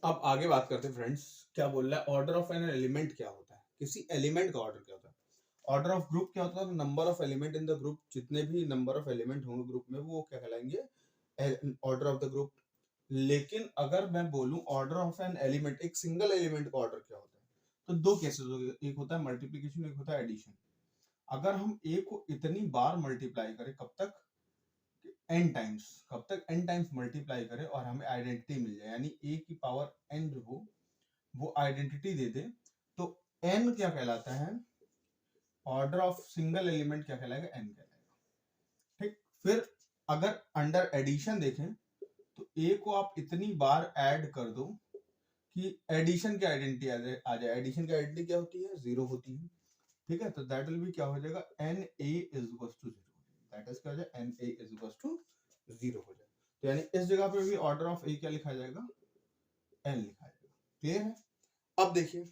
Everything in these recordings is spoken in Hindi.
अब आगे बात करते हैं फ्रेंड्स, क्या बोल रहा है ऑर्डर ऑफ एन एलिमेंट क्या होता है, किसी एलिमेंट का ऑर्डर क्या होता है। ऑर्डर ऑफ ग्रुप क्या होता है, number of element in the group, जितने भी नंबर ऑफ एलिमेंट होंगे ग्रुप में वो क्या कहलाएंगे ऑर्डर ऑफ द ग्रुप। लेकिन अगर मैं बोलूं ऑर्डर ऑफ एन एलिमेंट, एक सिंगल एलिमेंट का ऑर्डर क्या होता है, तो दो केसेस हो गए, एक होता है मल्टीप्लीकेशन, एक होता है एडिशन। अगर हम ए को इतनी बार मल्टीप्लाई करें, कब तक, एन टाइम्स, कब तक एन टाइम्स मल्टीप्लाई करें और हमें आइडेंटिटी मिल जाए, यानी ए की पावर एन जो हो वो आइडेंटिटी दे दे, तो एन क्या कहलाता है, ऑर्डर ऑफ सिंगल एलिमेंट क्या कहलाएगा, एन कहलाएगा। ठीक, फिर अगर अंडर एडिशन देखें तो ए को आप इतनी बार ऐड कर दो कि एडिशन की आइडेंटिटी आ जाए। एडिशन की आइडेंटिटी क्या होती है, जीरो होती है। ठीक है, तो दैट विल बी क्या हो जाएगा, N A is equals to zero, that is क्या हो जाए, N A is equals to zero हो जाए। तो यानी इस जगह पे भी ऑर्डर ऑफ ए क्या लिखा जाएगा, एन लिखा जाएगा। क्लियर है। अब देखिए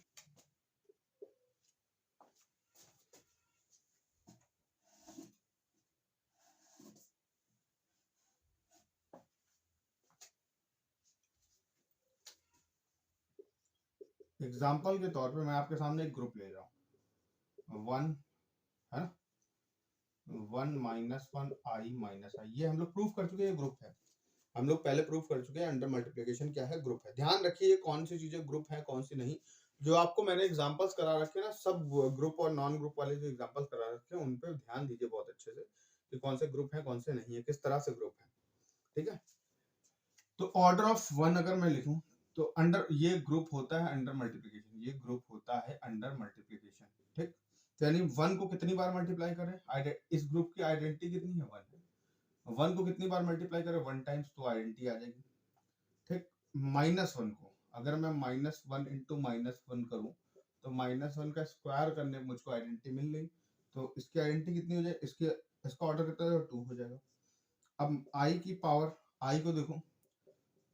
एग्जाम्पल के तौर पे मैं आपके सामने एक ग्रुप ले रहा हूँ, वन है ना, वन माइनस वन आई माइनस आई, ये हम लोग प्रूफ कर चुके हैं, ये ग्रुप है। हम लोग पहले प्रूफ कर चुके हैं अंडर मल्टीप्लिकेशन क्या है, ग्रुप है। ध्यान रखिए कौन सी चीजें ग्रुप है कौन सी नहीं। जो आपको मैंने एग्जांपल्स करा रखे हैं ना, सब ग्रुप और नॉन ग्रुप वाले जो एग्जांपल्स करा रखे हैं उन पे ध्यान दीजिए बहुत अच्छे से कि कौन से ग्रुप है कौन से नहीं है, किस तरह से ग्रुप है। ठीक है, तो ऑर्डर ऑफ वन अगर मैं लिखूं तो अंडर, ये ग्रुप होता है अंडर मल्टीप्लिकेशन, ये ग्रुप होता है अंडर मल्टीप्लिकेशन। ठीक, तो यानी वन को कितनी बार मल्टीप्लाई करें, इस ग्रुप की आइडेंटिटी कितनी है, वन है। वन को कितनी बार मल्टीप्लाई करें, वन टाइम्स, तो आइडेंटिटी आ जाएगी। ठीक, माइनस वन को अगर मैं minus one into minus one करूं तो माइनस वन का स्क्वायर करने में मुझको आइडेंटिटी मिल गई, तो इसकी आइडेंटिटी कितनी हो जाए, इसका ऑर्डर कितना हो, टू हो जाएगा। अब आई की पावर, आई को देखो,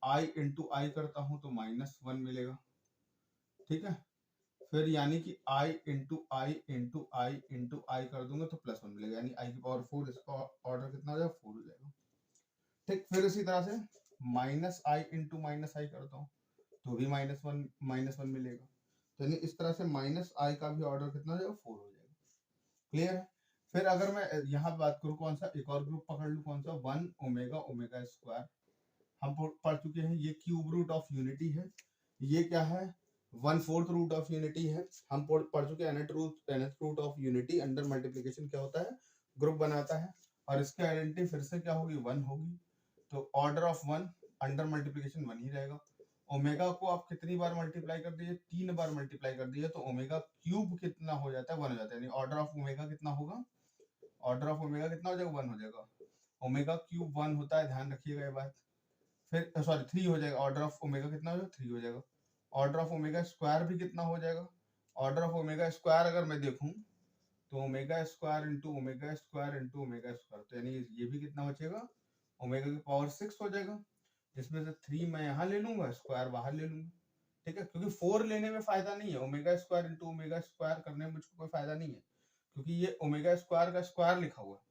आई इंटू आई करता हूं तो माइनस वन मिलेगा। ठीक है, फिर यानी कि आई इंटू आई इंटू आई इंटू आई कर दूंगा तो प्लस वन मिलेगा, यानी आई की पावर फोर, इसका ऑर्डर कितना हो जाएगा, फोर हो जाएगा। ठीक, फिर इसी तरह से माइनस आई इंटू माइनस आई करता हूँ तो भी माइनस वन मिलेगा। तो यानी इस तरह से माइनस आई का भी ऑर्डर कितना हो जाएगा, फोर हो जाएगा। क्लियर है। फिर अगर मैं यहाँ बात करूँ कौन सा, एक और ग्रुप पकड़ लूँ, कौन सा, वन ओमेगा ओमेगा स्क्वायर, हम पढ़ चुके हैं, ये क्यूब रूट ऑफ यूनिटी है। ये क्या है, one fourth root of unity है। हम पढ़ चुके हैं nth root of unity under multiplication क्या होता है, ग्रुप बनाता है। और इसकी आइडेंटिटी फिर से क्या होगी, वन होगी। तो order of one under multiplication one ही रहेगा। ओमेगा को आप कितनी बार मल्टीप्लाई कर दिए, तीन बार मल्टीप्लाई कर दिए, तो ओमेगा क्यूब कितना हो जाता है, वन हो जाता है। यानी ऑर्डर ऑफ ओमेगा कितना होगा, ऑर्डर ऑफ ओमेगा कितना हो जाएगा, वन हो जाएगा। ओमेगा क्यूब वन होता है, ध्यान रखिएगा ये बात। फिर सॉरी थ्री हो जाएगा, ऑर्डर ऑफ ओमेगा कितना हो जाएगा, थ्री हो जाएगा। ऑर्डर ऑफ ओमेगा स्क्वायर भी कितना हो जाएगा, ऑर्डर ऑफ ओमेगा स्क्वायर अगर मैं देखूं तो omega square into omega square into omega square, तो यानी ये भी कितना बचेगा, ओमेगा की पावर सिक्स हो जाएगा। जिसमें से थ्री मैं यहाँ ले लूंगा, स्क्वायर बाहर ले लूंगा। ठीक है, क्योंकि फोर लेने में फायदा नहीं है, omega square into omega square करने में मुझको कोई फायदा नहीं है, क्योंकि ये ओमेगा स्क्वायर का स्क्वायर लिखा हुआ है।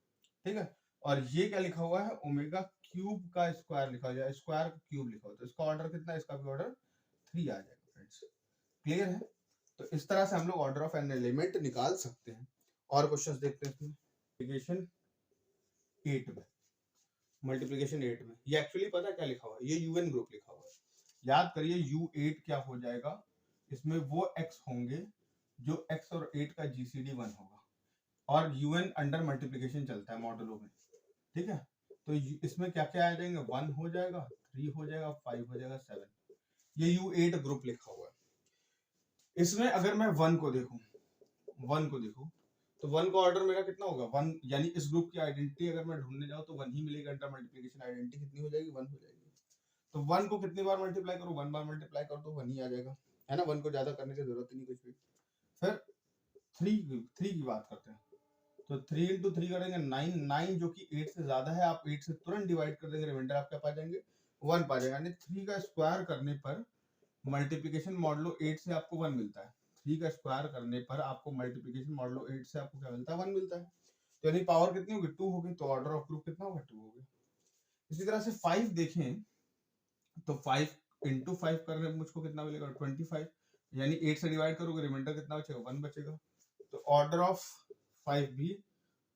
ठीक है, और ये क्या लिखा हुआ है, ओमेगा क्यूब का स्क्वायर लिखा हुआ है, स्क्वायर का क्यूब लिखा हुआ है, तो इसका ऑर्डर कितना है, इसका भी ऑर्डर थ्री आ जाएगा फ्रेंड्स। क्लियर है। तो इस तरह से हम लोग ऑर्डर ऑफ एन एलिमेंट निकाल सकते हैं। और क्वेश्चंस देखते हैं इसमें। मल्टीप्लिकेशन 8 में, मल्टीप्लिकेशन 8 में ये एक्चुअली पता है क्या लिखा हुआ है, ये यूएन ग्रुप लिखा हुआ है। याद करिए U8 क्या हो जाएगा, इसमें वो x होंगे जो x और 8 का GCD 1 होगा, और यूएन अंडर मल्टीप्लिकेशन चलता है मॉडलों में। ठीक है, तो इसमें क्या क्या आ जाएंगे, वन हो जाएगा, थ्री हो जाएगा, फाइव हो जाएगा, सेवन। ये U8 ग्रुप लिखा हुआ है। इसमें अगर मैं वन को देखूं तो वन का ऑर्डर मेरा कितना होगा, वन, यानी इस ग्रुप की आइडेंटिटी अगर मैं ढूंढने जाऊं तो वन ही मिलेगा। अंडर मल्टीप्लिकेशन आइडेंटिटी कितनी हो जाएगी, वन हो जाएगी। तो वन को कितनी बार मल्टीप्लाई करूं, वन बार मल्टीप्लाई करो तो वन ही आ जाएगा, है ना। वन को ज्यादा करने की जरूरत ही नहीं कुछ भी। फिर थ्री की बात करते हैं, तो थ्री इंटू थ्री करेंगे नाइन, नाइन जो कि एट से ज्यादा है, आप एट से तुरंत डिवाइड कर देंगे, रिमाइंडर आप क्या पा जाएंगे, वन पा जाएगा। यानी थ्री का स्क्वायर करने पर मल्टीप्लिकेशन मॉडलो 8 से आपको वन मिलता है। थ्री का स्क्वायर करने पर आपको मल्टीप्लिकेशन मॉडलो 8 से आपको क्या मिलता है, वन मिलता है। तो यानी पावर कितनी होगी, टू होगी, तो ऑर्डर ऑफ ग्रुप कितना होगा, टू होगा। इसी तरह से फाइव देखें तो फाइव इंटू 5 करने में मुझको कितना मिलेगा 25, यानी 8 से डिवाइड करोगे रिमाइंडर कितना बचेगा 1 बचेगा। तो ऑर्डर ऑफ 5 भी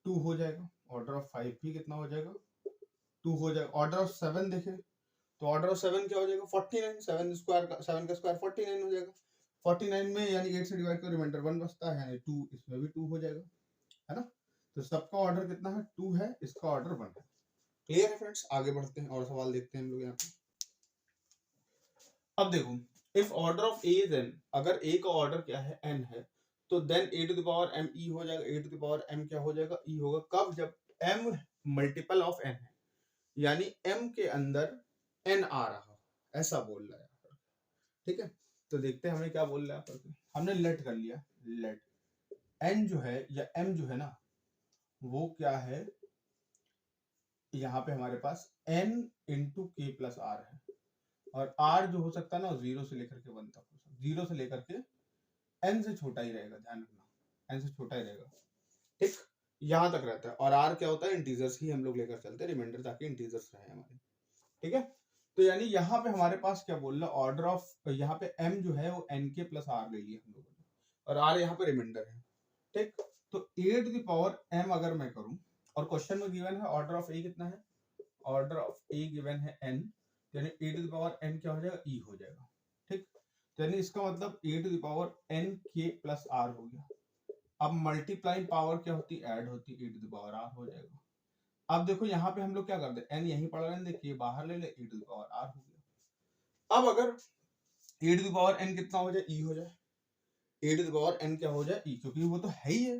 2 हो जाएगा, ऑर्डर ऑफ 5 भी कितना हो जाएगा 2 हो जाएगा। ऑर्डर ऑफ 7 देखें तो ऑर्डर ऑफ 7 क्या हो जाएगा 49, 7 स्क्वायर का 7 का स्क्वायर 49 हो जाएगा। 49 में यानी 8 से डिवाइड करो रिमाइंडर 1 बचता है, यानी 2 इसमें भी 2 हो जाएगा, है ना। तो सबका ऑर्डर कितना है 2 है, इसका ऑर्डर 1 है। क्लियर है फ्रेंड्स, आगे बढ़ते हैं और सवाल देखते हैं हम लोग यहाँ पे। अब देखो if order of A is N, अगर ए का ऑर्डर क्या है एन है, तो then A to the power M E हो जाएगा। A to the power M क्या हो जाएगा ई होगा, कब जब एम मल्टीपल ऑफ एन है, यानी एम के अंदर एन आ रहा, ऐसा बोल रहा है। ठीक है, तो देखते हैं हमें क्या बोल रहा है। हमने लेट कर लिया, लेट एन जो है या एम जो है ना वो क्या है, यहाँ पे हमारे पास एन इंटू के प्लस आर है, और आर जो हो सकता है ना 0 से लेकर के 1 तक हो सकता, 0 से लेकर के एन से छोटा ही रहेगा, ध्यान रखना एन से छोटा ही रहेगा। ठीक, यहां तक रहता है। और आर क्या होता है इंटीजर्स ही हम लोग लेकर चलते हैं, रिमाइंडर ताकि इंटीजर्स रहे हमारे। ठीक है, तो यानी यहाँ पे हमारे पास क्या बोल रहा है ऑर्डर ऑफ, यहाँ पे एम जो है वो एन के प्लस आर ले लिया हम लोगों ने, और आर यहाँ पे रिमाइंडर है। ठीक, तो a to the power M अगर मैं करूं, और क्वेश्चन में गिवन है ऑर्डर ऑफ ए कितना है, ऑर्डर ऑफ ए गिवन है एन, यानी a to the power N क्या हो जाएगा ई हो जाएगा। ठीक, यानी इसका मतलब ए टू द पावर एन के प्लस आर हो गया। अब मल्टीप्लाइंग पावर क्या होती है ऐड होती है, ए टू द पावर आर हो जाएगा। अब देखो यहाँ पे हम लोग क्या करते हैं, एन यहीं पढ़ लेंगे, के बाहर ले ले, ए टू द पावर आर हो गया। अब अगर ए टू द पावर एन कितना हो जाए ई हो जाए, ए टू द पावर एन क्या हो जाए ई, क्योंकि वो तो है ही है,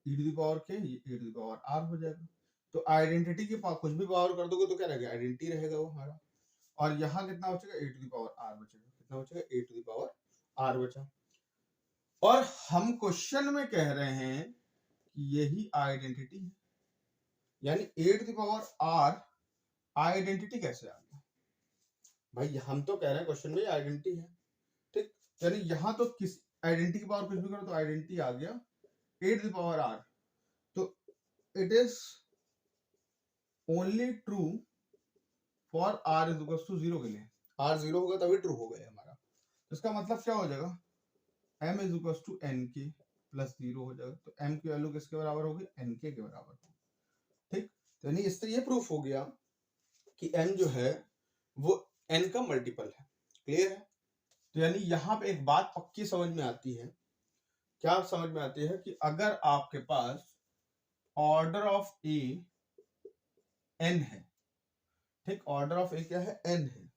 ई टू द पावर के ए टू द पावर आर हो जाएगा। तो आइडेंटिटी के पास कुछ भी पावर कर दोगे तो क्या रहेगा आइडेंटिटी रहेगा वो हमारा। और यहाँ कितना बचेगा ए टू द पावर आर बचेगा, कितना बचेगा ए टू द पावर आर बचा। और हम क्वेश्चन में कह रहे हैं कि यही आइडेंटिटी है, यानी a to the power r identity कैसे आ गया भाई, हम तो कह रहे हैं क्वेश्चन में आइडेंटिटी है। ठीक, यानी यहाँ तो किस आइडेंटिटी की पावर कुछ भी करो तो आइडेंटिटी आ गया A to the power R. तो it is only true for R is equal to 0 के लिए, आर 0 होगा तभी ट्रू होगा हमारा। तो इसका मतलब क्या हो जाएगा m is equal to N के प्लस 0 हो जाएगा। तो m की वैल्यू किसके बराबर होगी एन के बराबर होगी। ठीक, तो यानी इससे ये प्रूफ हो गया कि m जो है वो n का मल्टीपल है। क्लियर है, तो यानी यहाँ पे एक बात पक्की समझ में आती है, क्या समझ में आती है कि अगर आपके पास ऑर्डर ऑफ ए n है, ठीक, ऑर्डर ऑफ ए क्या है n है,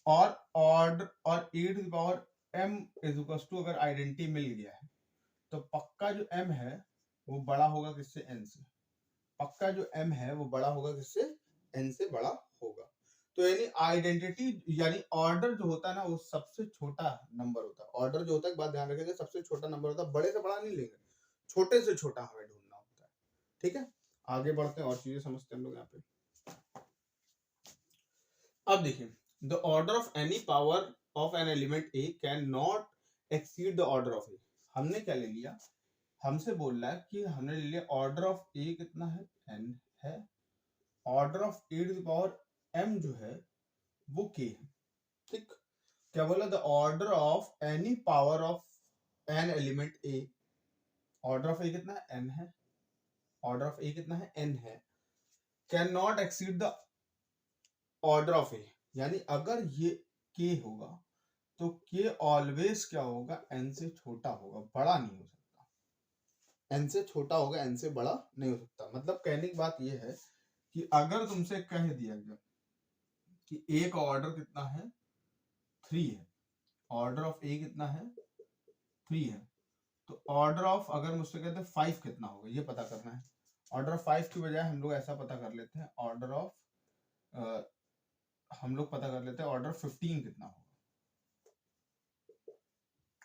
और ऑर्डर और a to the power m is equal to अगर आइडेंटिटी मिल गया है तो पक्का जो m है वो बड़ा होगा किससे n से, पक्का जो m है वो बड़ा होगा किससे n से बड़ा होगा। तो यानी आइडेंटिटी यानी ऑर्डर जो होता है ना वो सबसे छोटा नंबर होता है, ऑर्डर जो होता है एक बात ध्यान रखिएगा सबसे छोटा नंबर होता है, बड़े से बड़ा नहीं लेंगे, छोटे से छोटा हमें ढूंढना होता है। ठीक है, आगे बढ़ते हैं और चीजें समझते हैं हम लोग यहाँ पे। अब देखिए the order of any power of an element a can not exceed the order of a. हमने क्या ले लिया, हमसे बोल रहा है कि हमने ले लिया ऑर्डर ऑफ ए कितना है n है, order of A to the power m जो है वो k है। ठीक, क्या बोला the order of any power of an element a, order of ए कितना है n है, ऑर्डर ऑफ ए कितना है n है, can not exceed the order of a, यानी अगर ये k होगा तो k ऑलवेज क्या होगा n से छोटा होगा, बड़ा नहीं हो सकता, n से छोटा होगा n से बड़ा नहीं हो सकता। मतलब कहने की बात यह है कि अगर तुमसे कह दिया गया कि a का ऑर्डर कितना है 3 है, ऑर्डर ऑफ a कितना है 3 है, तो ऑर्डर ऑफ अगर मुझसे कहते हैं 5 कितना होगा ये पता करना है, ऑर्डर ऑफ 5 की बजाय हम लोग ऐसा पता कर लेते हैं ऑर्डर ऑफ हम लोग पता कर लेते हैं ऑर्डर 15 कितना होगा,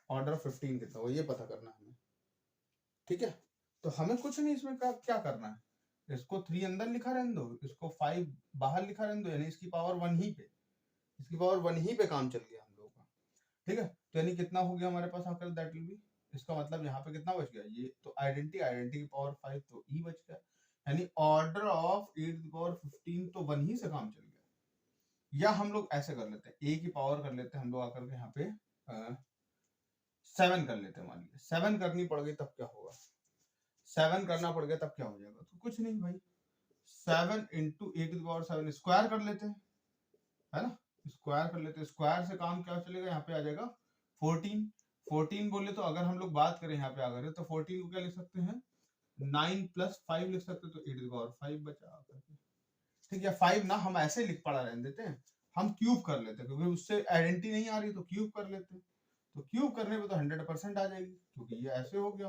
ऑर्डर 15 कितना होगा ये पता करना है हमें। ठीक है, तो हमें कुछ नहीं इसमें क्या करना है, इसको 3 अंदर लिखा रहने दो, इसको 5 बाहर लिखा रहने दो, यानी इसकी पावर 1 ही पे, इसकी पावर 1 ही पे काम चल गया हम लोगों का। ठीक है, तो यानी कितना हो गया हमारे पास आकर दैट विल बी, इसका मतलब यहाँ पे कितना बच गया ये तो आइडेंटिटी की पावर 5 तो ई बच गया, यानी order of A to the power 15 तो 1 ही से काम चल गया। या हम लोग ऐसे कर लेते हैं, a की पावर कर लेते हैं हम लोग आकर के यहाँ पे 7 कर लेते हैं। मान लीजिए 7 करनी पड़ गई तब क्या होगा, 7 करना पड़ गया तब क्या हो जाएगा, तो कुछ नहीं भाई, 7 into A to the power 7 square कर लेते हैं, है ना, स्क्वायर कर लेते हैं। स्क्वायर से काम क्या चलेगा, यहाँ पे आ जाएगा 14। 14 बोले तो अगर हम लोग बात करें यहाँ पे अगर, तो 14 को क्या लिख सकते हैं, 9 प्लस 5 लिख सकते हैं, तो 8 टू द पावर 5 बचा। ठीक है, 5 ना हम ऐसे लिख पड़ा रहने देते हैं, हम क्यूब कर लेते हैं, क्योंकि उससे आइडेंटिटी नहीं आ रही तो क्यूब कर लेते हैं। तो क्यूब करने पे तो 100% आ जाएगी, क्योंकि ये ऐसे हो गया,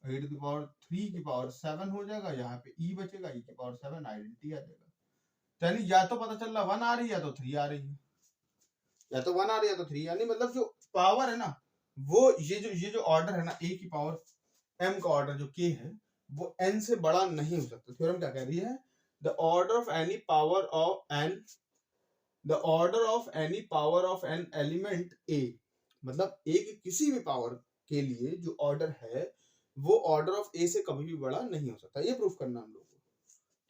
8 टू द पावर 3 की पावर 7 हो जाएगा, यहाँ पे ई बचेगा, ई की पावर 7 आइडेंटिटी आ जाएगा। तो यानी या तो पता चल रहा 1 आ रही है या तो 3 आ रही है, या तो 1 आ रही है या तो 3, यानी मतलब जो पावर है ना, वो ये जो ऑर्डर है ना, ए की पावर m का ऑर्डर जो k है वो n से बड़ा नहीं हो सकता। थ्योरम क्या कह रही है, the order of any power of n, the order of any power of an element a, मतलब a की किसी भी पावर के लिए जो ऑर्डर है वो ऑर्डर ऑफ a से कभी भी बड़ा नहीं हो सकता। ये प्रूफ करना हम लोग को।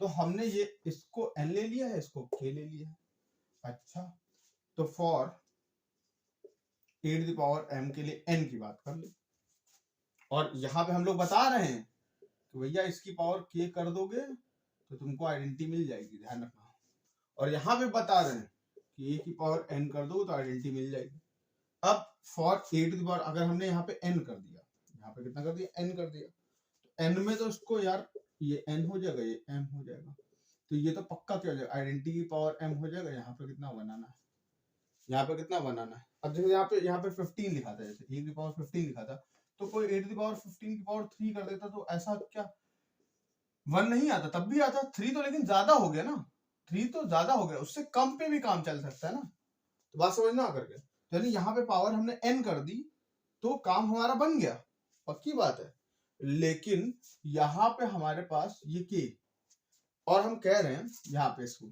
तो हमने ये इसको n ले लिया है, इसको k ले लिया है। अच्छा, तो for e to the power m के लिए n की बात कर ले, और यहाँ पे हम लोग बता रहे हैं कि भैया इसकी पावर k कर दोगे तो तुमको आइडेंटिटी मिल जाएगी, ध्यान रखना। और यहाँ पे बता रहे हैं कि a की पावर n कर दो तो आइडेंटिटी मिल जाएगी। अब for a to the power अगर हमने यहाँ पे n कर दिया, यहाँ पे कितना कर दिया, n कर दिया, तो n में तो इसको यार ये n हो जाएगा, ये m हो जाएगा, तो ये तो पक्का क्या हो जाएगा, आइडेंटिटी की पावर m हो जाएगा। यहाँ पे कितना बनाना है, यहाँ पे कितना बनाना है। अब जैसे यहाँ पे 15 लिखा था, जैसे a की पावर 15 लिखा था, तो कोई a टू द पावर 15 की पावर 3 कर देता तो ऐसा क्या 1 नहीं आता, तब भी आता 3, तो लेकिन ज्यादा हो गया ना, 3 तो ज्यादा हो गया, उससे कम पे भी काम चल सकता है ना। तो बात समझना आकर के, यानी यहाँ पे पावर हमने n कर दी तो काम हमारा बन गया, पक्की बात है। लेकिन यहाँ पे हमारे पास ये k, और हम कह रहे हैं यहाँ पे इसको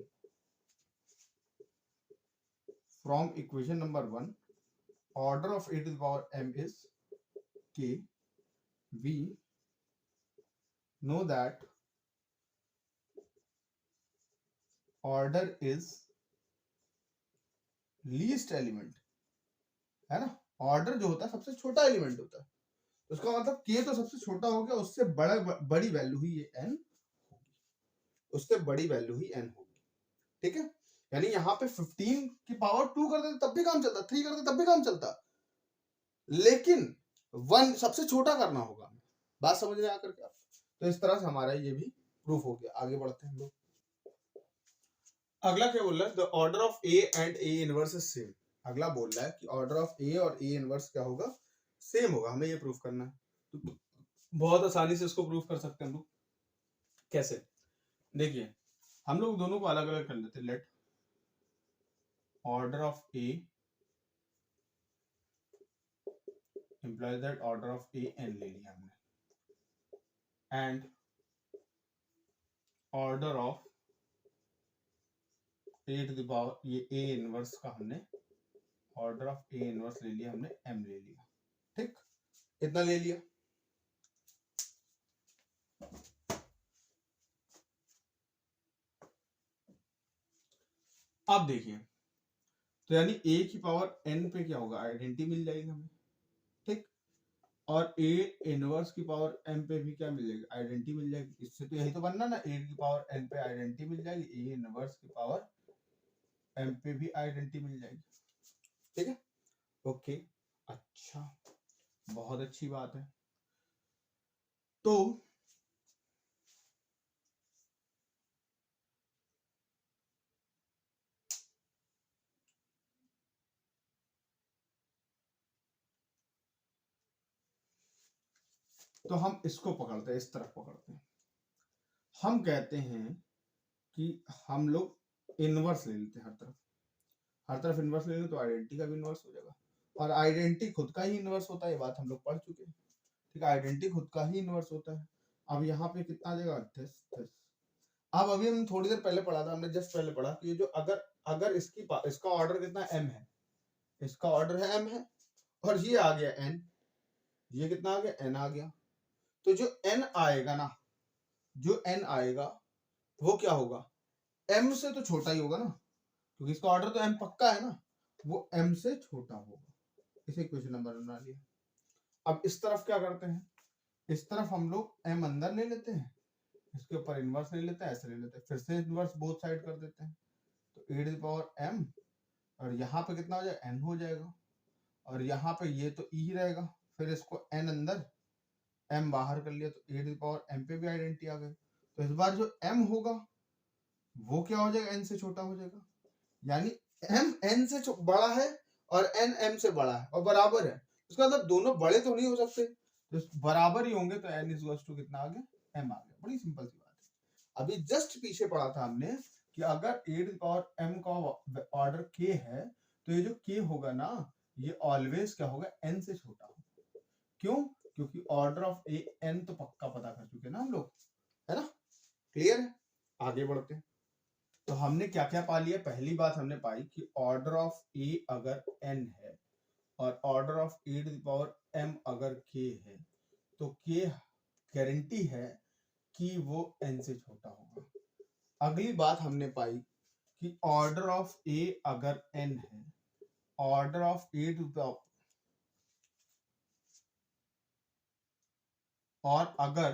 from equation number 1 order of a to the power m is k, we know that order is least element, है ना, ऑर्डर जो होता है सबसे छोटा एलिमेंट होता है, उसका मतलब k तो सबसे छोटा हो गया, उससे बड़ी वैल्यू ही ये n होगी, उससे बड़ी वैल्यू ही n होगी। ठीक है, यानी यहाँ पे 15 की पावर 2 कर देते तब भी काम चलता, 3 कर देते तब भी काम चलता, लेकिन 1 सबसे छोटा करना होगा। बात समझ में आकर के, तो इस तरह से हमारा ये भी प्रूफ हो गया। आगे बढ़ते हैं हम लोग। अगला क्या बोल रहा है, the order of A and A inverse is same. अगला बोल रहा है कि ऑर्डर ऑफ ए और ए इनवर्स क्या होगा, सेम होगा, हमें ये प्रूफ करना है। तो बहुत आसानी से इसको प्रूफ कर सकते हैं हम लोग। कैसे, देखिए हम लोग दोनों को अलग अलग कर लेते हैं। Let order of A implies that order of a n ले लिया हमने, and order of a to the power, ये a इनवर्स का हमने ऑर्डर ऑफ a इनवर्स ले लिया हमने, m ले लिया। ठीक, इतना ले लिया। अब देखिए, तो यानी a की पावर n पे क्या होगा, आइडेंटिटी मिल जाएगी हमें। ठीक, और a इनवर्स की पावर m पे भी क्या मिल जाएगी, आइडेंटिटी मिल जाएगी। इससे तो यही तो बनना ना, a की पावर n पे आइडेंटिटी मिल जाएगी, a इनवर्स की पावर m पे भी आइडेंटिटी मिल जाएगी। ठीक है, ओके, अच्छा, बहुत अच्छी बात है। तो हम इसको पकड़ते हैं, इस तरफ पकड़ते हैं। हम कहते हैं कि हम लोग इनवर्स ले लेते हैं, हर तरफ इनवर्स ले लें तो आइडेंटिटी का भी इनवर्स हो जाएगा, और आइडेंटिटी खुद का ही इनवर्स होता है, ये बात हम लोग पढ़ चुके हैं। ठीक है, आइडेंटिटी खुद का ही इनवर्स होता है। अब यहाँ पे कितना आ जाएगा, 10। अब अभी हम थोड़ी देर पहले पढ़ा था, हमने जस्ट पहले पढ़ा कि ये जो अगर इसका ऑर्डर कितना m है, इसका ऑर्डर है m है, और ये आ गया n, ये कितना आ गया, n आ गया। तो जो n आएगा ना, जो n आएगा वो क्या होगा, m से तो छोटा ही होगा ना, क्योंकि इसका ऑर्डर तो m पक्का है ना, वो m से छोटा होगा। इसे क्वेश्चन नंबर बना लिया। अब इस तरफ क्या करते हैं, इस तरफ हम लोग m अंदर ले लेते हैं, इसके ऊपर इनवर्स ले लेते हैं, ऐसे ले लेते हैं, फिर से इनवर्स बोथ साइड कर देते हैं, तो e to the power m, और यहाँ पे कितना हो जाएगा, n हो जाएगा, और यहाँ पे ये तो e ही रहेगा, फिर इसको n अंदर m बाहर कर लिया, तो e to the power m पे भी आइडेंटिटी आ गई। तो इस बार जो m होगा वो क्या हो जाएगा, n से छोटा हो जाएगा, यानी m n से बड़ा है और n m से बड़ा है और बराबर है, इसका मतलब दोनों बड़े तो नहीं हो सकते, तो बराबर ही होंगे, तो n इक्वल्स टू कितना आ गया, m आ गया। बड़ी सिंपल सी बात है। अभी जस्ट पीछे पढ़ा था हमने कि अगर e to the power m का ऑर्डर k है, तो ये जो k होगा ना, ये ऑलवेज क्या होगा, n से छोटा होगा। क्यों? क्योंकि ऑर्डर ऑफ ए n तो पक्का पता कर चुके ना हम लोग, है ना, क्लियर है। आगे बढ़ते हैं। तो हमने क्या क्या पा लिया, पहली बात हमने पाई कि ऑर्डर ऑफ ए अगर n है और order of e to the power m अगर k है, तो k गारंटी है कि वो n से छोटा होगा। अगली बात हमने पाई कि ऑर्डर ऑफ a अगर n है, order of e to the power, और अगर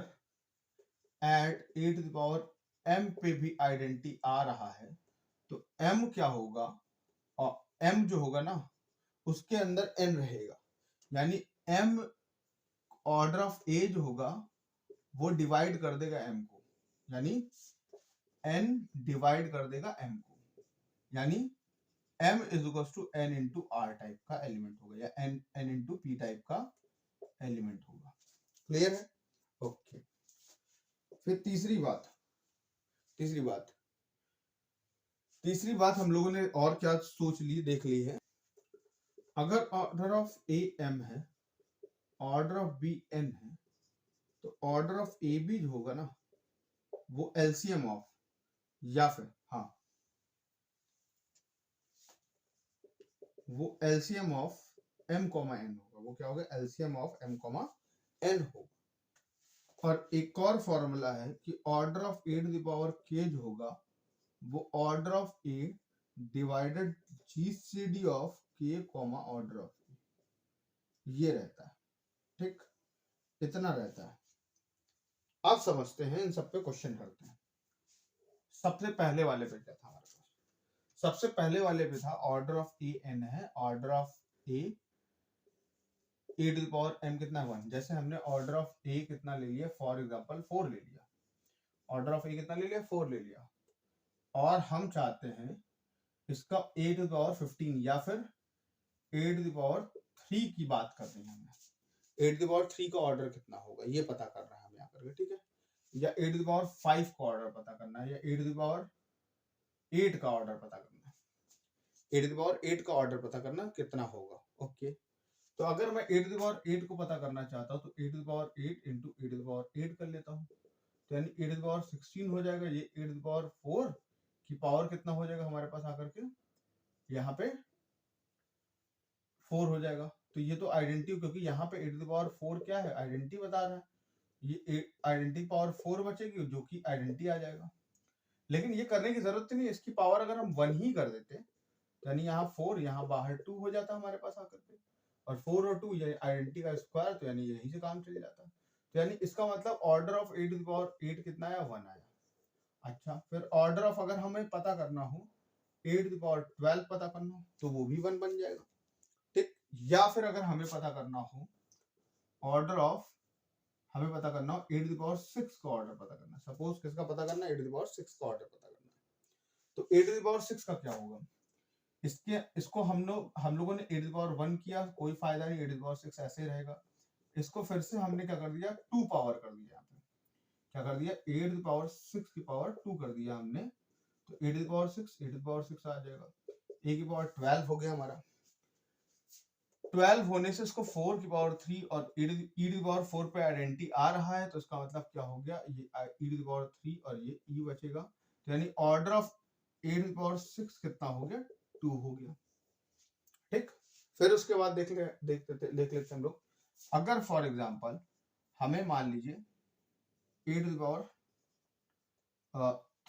at e to the power m पे भी आइडेंटिटी आ रहा है, तो m क्या होगा, और m जो होगा ना उसके अंदर n रहेगा, यानी m ऑर्डर ऑफ a जो होगा वो डिवाइड कर देगा m को, यानी n डिवाइड कर देगा m को, यानी m is equal to n into r type का एलिमेंट होगा, या n इंटू p टाइप का एलिमेंट होगा। क्लियर है, ओके। फिर तीसरी बात हम लोगों ने और क्या सोच ली, देख ली है। अगर ऑर्डर ऑफ ए m है, ऑर्डर ऑफ बी n है, तो ऑर्डर ऑफ ए बी जो होगा ना वो एलसीएम ऑफ, या फिर हाँ वो LCM of m comma n होगा, वो क्या होगा, LCM of m comma n होगा। और एक और फॉर्मूला है कि order of A to the power k जो होगा वो order of a divided GCD of k comma order of a, ये रहता है, ठीक, इतना रहता है। अब समझते हैं, इन सब पे क्वेश्चन करते हैं। सबसे पहले वाले पे क्या था हमारे पास, सबसे पहले वाले पे था ऑर्डर ऑफ ए n है, order of A to the power m कितना है 1, जैसे हमने ऑर्डर ऑफ ए कितना ले लिया, फॉर एग्जांपल 4 ले लिया, ऑर्डर ऑफ ए कितना ले लिया, 4 ले लिया, और हम चाहते हैं इसका a टू द पावर 15 या फिर a टू द पावर 3 की बात कर रहे हैं हमें, a टू द पावर 3 का ऑर्डर कितना होगा ये पता करना है हमें आकर के, ठीक है, या a टू द पावर 5 का ऑर्डर पता करना है, या a टू द पावर 8 का ऑर्डर पता करना है, a टू द पावर 8 का ऑर्डर पता करना कितना होगा, ओके। तो अगर मैं a टू द पावर 8 को पता करना चाहता हूँ, तो a to the power 8 into a to the power 8 कर लेता हूँ, तो यानी a टू द पावर 16 हो जाएगा, ये a टू द पावर 4 की पावर कितना हो जाएगा हमारे पास आकर के, यहाँ पे 4 हो जाएगा। तो ये तो आइडेंटिटी, क्योंकि यहाँ पे a टू द पावर 4 क्या है, आइडेंटिटी बता रहा है, ये आइडेंटिटी पावर 4 बचेगी जो कि आइडेंटिटी आ जाएगा। लेकिन ये करने की जरूरत नहीं, इसकी पावर अगर हम 1 ही कर देते, यानी यहाँ 4, यहाँ बाहर 2 हो जाता हमारे पास आकर के, और 4 और 2 ये आइडेंटिटी का स्क्वायर, तो यानी यहीं से काम चल जाता है। तो यानी इसका मतलब order of a to the power 8 कितना आया, 1 आया। अच्छा, फिर ऑर्डर ऑफ अगर हमें पता करना हो a टू द पावर 12 पता करना हो, तो वो भी 1 बन जाएगा, ठीक। या फिर अगर हमें पता करना हो ऑर्डर ऑफ, हमें पता करना हो a टू द पावर 6 का ऑर्डर पता करना, सपोज किसका पता करना है, a टू द पावर 6 का ऑर्डर पता करना है, तो a टू द पावर 6 का क्या होगा, इसको हम लोगों ने a टू द पावर 1 किया, कोई फायदा नहीं, a टू द पावर 6 ऐसे रहेगा। इसको फिर से हमने क्या कर दिया, 2 पावर कर दिया, यहाँ पे क्या कर दिया, a टू द पावर 6 की पावर 2 कर दिया हमने, तो a to the power 6 a to the power 6 आ जाएगा, a की पावर 12 हो गया हमारा, 12 होने से इसको 4 की पावर 3 और e टू द पावर 4 पे आइडेंटिटी आ रहा है, तो इसका मतलब क्या हो गया, ये e टू द पावर 3 और ये e बचेगा, तो यानी order of a to the power 6 कितना हो गया, 2 हो गया, ठीक। फिर उसके बाद देख लेते हैं हम लोग, अगर फॉर एग्जांपल हमें मान लीजिए a टू द पावर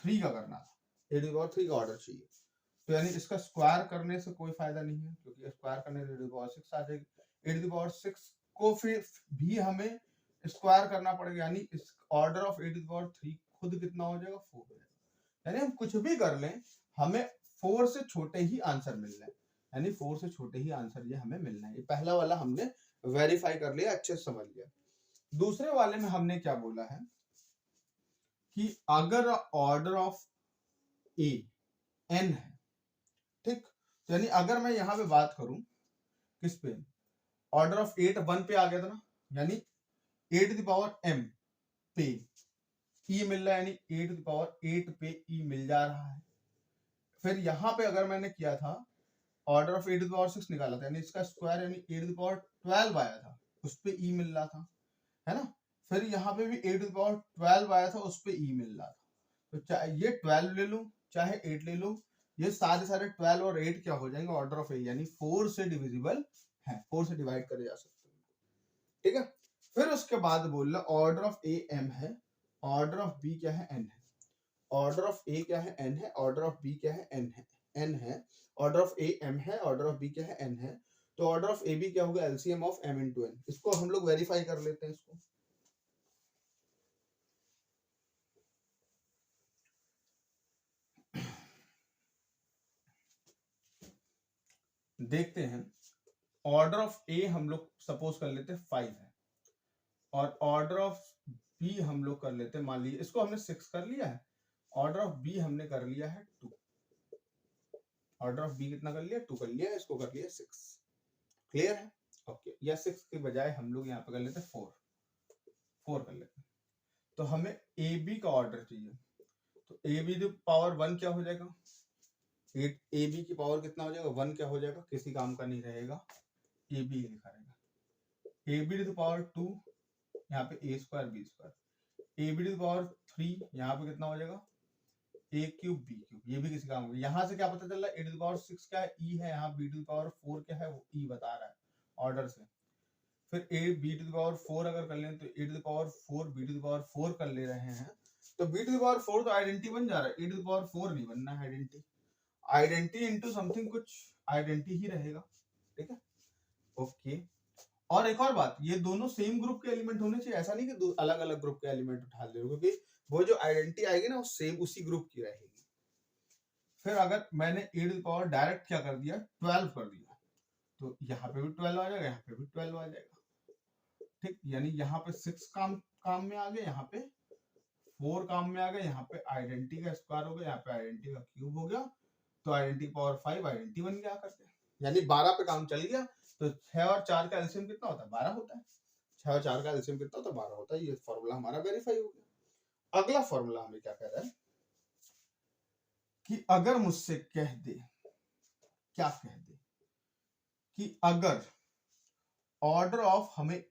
3 का करना था, a टू द पावर 3 का ऑर्डर चाहिए, तो यानी इसका स्क्वायर करने से कोई फायदा नहीं है, क्योंकि स्क्वायर करने से 8 आ जाएगी। 8 को फिर भी हमें स्क्वायर करना पड़ेगा, यानी इस ऑर्डर ऑफ 8 खुद कितना हो जाएगा, 4 हो जाएगा। यानी हम कुछ भी कर लें, हमें 4 से छोटे ही आंसर मिलना है, यानी 4 से छोटे ही आंसर ये हमें मिलना है। ये पहला वाला हमने वेरीफाई कर लिया, अच्छे से समझ लिया। दूसरे वाले में हमने क्या बोला है कि अगर ऑर्डर ऑफ ए n है, ठीक, यानी अगर मैं यहां पे बात करूं किस पे, ऑर्डर ऑफ 8 1 पे आ गया था ना, यानी 8m पे e मिल रहा है, यानी 8 पे e मिल जा रहा है। फिर यहां पे अगर मैंने किया था ऑर्डर ऑफ 8 निकाला था, यानी इसका स्क्वायर, यानी 8 आया था, उस पे e मिल रहा था, है ना। फिर यहाँ पे भी 8 आया था, उस पे e मिल रहा था। तो चाहे ये 12 ले लूं चाहे 8 ले लूं, ये सारे 12 और 8 क्या हो जाएंगे, ऑर्डर ऑफ ए, यानी 4 से डिविजिबल है, 4 से डिवाइड करे जा सकते हैं, ठीक है। फिर उसके बाद बोल रहा ऑर्डर ऑफ ए m है, ऑर्डर ऑफ बी क्या है, n है। ऑर्डर ऑफ ए क्या है, n है, ऑर्डर ऑफ बी क्या है, n है। ऑर्डर ऑफ ए m है, ऑर्डर ऑफ बी क्या है, n है। तो ऑर्डर ऑफ ए बी क्या होगा, LCM of m into n। इसको हम लोग वेरीफाई कर लेते हैं, इसको देखते हैं। ऑर्डर ऑफ ए हम लोग सपोज कर लेते हैं 5 है, और ऑर्डर ऑफ बी हम लोग कर लेते हैं, मान लीजिए इसको हमने 6 कर लिया है, ऑर्डर ऑफ बी हमने कर लिया है 2। ऑर्डर ऑफ बी कितना कर लिया, 2 कर लिया, इसको कर लिया 6। क्लियर है, ओके। या 6 के बजाय हम लोग यहाँ पे कर लेते हैं 4 कर लेते हैं। तो हमें ए बी का ऑर्डर चाहिए, तो ए बी पावर 1 क्या हो जाएगा, ए बी की पावर कितना हो जाएगा, 1 क्या हो जाएगा, किसी काम का नहीं रहेगा, ए बी लिखा रहेगा। ए बी टू पावर 2, यहाँ पे a square B square, A B to power 3, यहाँ पे कितना हो जाएगा, a क्यूब बी क्यूब, ये भी किसी काम का। यहाँ से क्या पता चल रहा है, ए टू पावर 6 क्या है, e है, यहाँ बी टू पावर 4 क्या है, वो e बता रहा है ऑर्डर से। फिर ए बी टू पावर 4 अगर कर लें, तो a to power 4 b to power 4 कर ले रहे हैं, तो बी टू पावर 4 तो आइडेंटिटी बन जा रहा है, ए टू पावर 4 नहीं बनना है आइडेंटिटी। आइडेंटिटी इनटू समथिंग कुछ आइडेंटिटी ही रहेगा, ठीक है, ओके। और एक और बात, ये दोनों सेम ग्रुप के एलिमेंट होने चाहिए, ऐसा नहीं कि अलग अलग ग्रुप के एलिमेंट उठा ले, क्योंकि वो जो आइडेंटिटी आएगी ना, वो सेम उसी ग्रुप की रहेगी। फिर अगर मैंने ए टू पावर डायरेक्ट क्या कर दिया, 12 कर दिया, तो यहाँ पे भी 12 आ जाएगा, यहाँ पे भी 12 आ जाएगा, ठीक। यानी यहाँ पे 6 काम में आ गया, यहाँ पे 4 काम में आ गया, यहाँ पे आइडेंटिटी का स्क्वायर हो गया, यहाँ पे आइडेंटिटी का क्यूब हो गया, तो आइडेंटिटी पावर 5 आइडेंटिटी बन गया करके, यानी 12 पे काम चल गया। तो 6 और 4 का एलसीएम कितना होता है, 12 होता है। 6 और 4 का एलसीएम कितना होता है, 12 होता है। ये फॉर्मूला हमारा वेरीफाई हो गया। अगला फॉर्मूला हमें क्या कह रहा है कि अगर मुझसे कह दे, क्या कह दे कि अगर ऑर्डर ऑफ हमें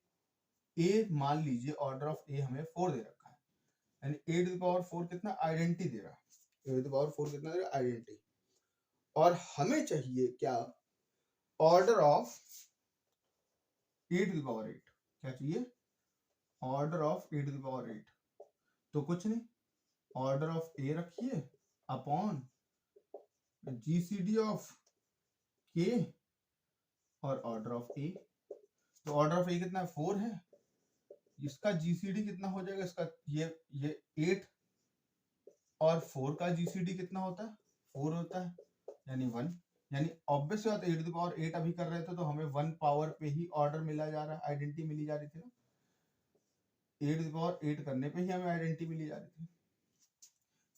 ए, मान लीजिए ऑर्डर ऑफ ए हमें 4 दे रखा है, यानी ए टू द पावर 4 कितना आइडेंटिटी दे रहा है, ए टू द पावर 4 कितना दे रहा है, आइडेंटिटी। और हमें चाहिए क्या, order of A to the power 8, क्या चाहिए, order of A to the power 8। तो कुछ नहीं, ऑर्डर ऑफ ए रखिए अपॉन जीसीडी ऑफ के और ऑर्डर ऑफ ए। तो ऑर्डर ऑफ ए कितना है, 4 है, इसका जीसीडी कितना हो जाएगा, इसका ये 8 और 4 का जीसीडी कितना होता है, 4 होता है, यानी 1। यानी ऑब्वियस बात है, 8 टू द पावर 8 अभी कर रहे थे, तो हमें 1 पावर पे ही ऑर्डर मिला जा रहा है, आइडेंटिटी मिली जा रही थी ना, 8 टू द पावर 8 करने पे ही हमें आइडेंटिटी मिली जा रही थी।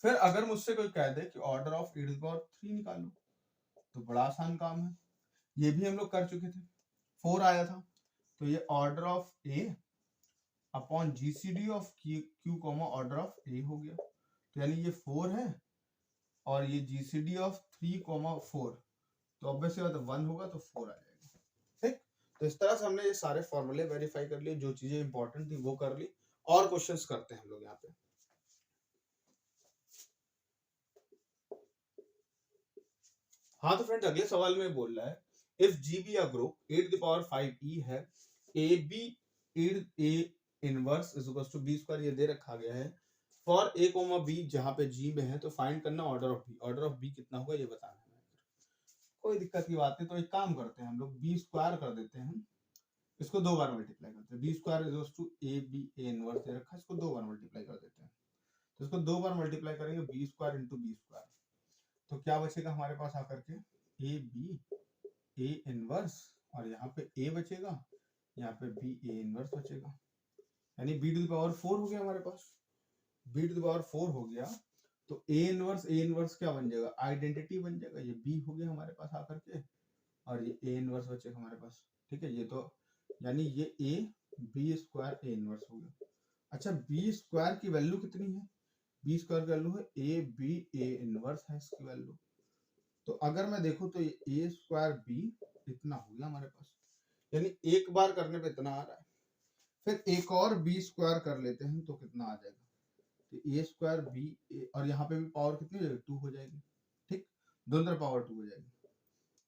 फिर अगर मुझसे कोई कह दे कि order of 8 to the power 3 निकालो, तो बड़ा आसान काम है, ये भी हम लोग कर चुके थे, 4 आया था, तो ये order of a upon GCD of q comma order of a हो गया। तो यानी ये 4 है और ये जीसीडी ऑफ 3,4, तो ऑब्वियसली बात 1 होगा, तो 4 आ जाएगा, ठीक। तो इस तरह से हमने ये सारे फॉर्मूले वेरीफाई कर लिए, जो चीजें इंपॉर्टेंट थी वो कर ली। और क्वेश्चंस करते हैं हम लोग यहाँ पे। हाँ तो फ्रेंड्स, अगले सवाल में बोल रहा है, if G B a group 8 to the power 5 E है, A B A inverse is equal to B square, ये दे रखा गया है, फॉर ए कोमा बी जहां पे जी में है, तो फाइंड करना order of B. Order of B कितना होगा ये बताना है। कोई दिक्कत की बात नहीं। तो एक काम करते हैं हम लोग, बी स्क्वायर कर देते हैं, इसको 2 बार मल्टीप्लाई करते हैं। B square is to a B A inverse दे रखा है, इसको 2 बार मल्टीप्लाई कर देते हैं। तो इसको 2 बार मल्टीप्लाई करेंगे, B square into B square, तो क्या बचेगा हमारे पास आकर के ए बी ए इनवर्स, और यहाँ पे ए बचेगा, यहाँ पे बी ए इनवर्स बचेगा, यानी बी टू द पावर 4 हो गया हमारे पास। बी टू द पावर 4 हो गया तो ए इनवर्स क्या बन जाएगा, आइडेंटिटी बन जाएगा। ये बी हो गया हमारे पास आकर के, और ये ए इनवर्स बचेगा हमारे पास। ठीक है, ये तो यानी ये A B square A inverse हो गया। अच्छा, बी स्क्वायर की वैल्यू कितनी है, बी स्क्वायर की वैल्यू है ए बी ए इनवर्स है इसकी वैल्यू। तो अगर मैं देखूं तो ये ए स्क्वायर बी इतना हो गया हमारे पास, यानी एक बार करने पे इतना आ रहा है। फिर एक और बी स्क्वायर कर लेते हैं तो कितना आ जाएगा, तो ए स्क्वायर बी, और यहाँ पे भी पावर कितनी हो जाएगी, 2 हो जाएगी। ठीक, दोनों तरफ पावर 2 हो जाएगी।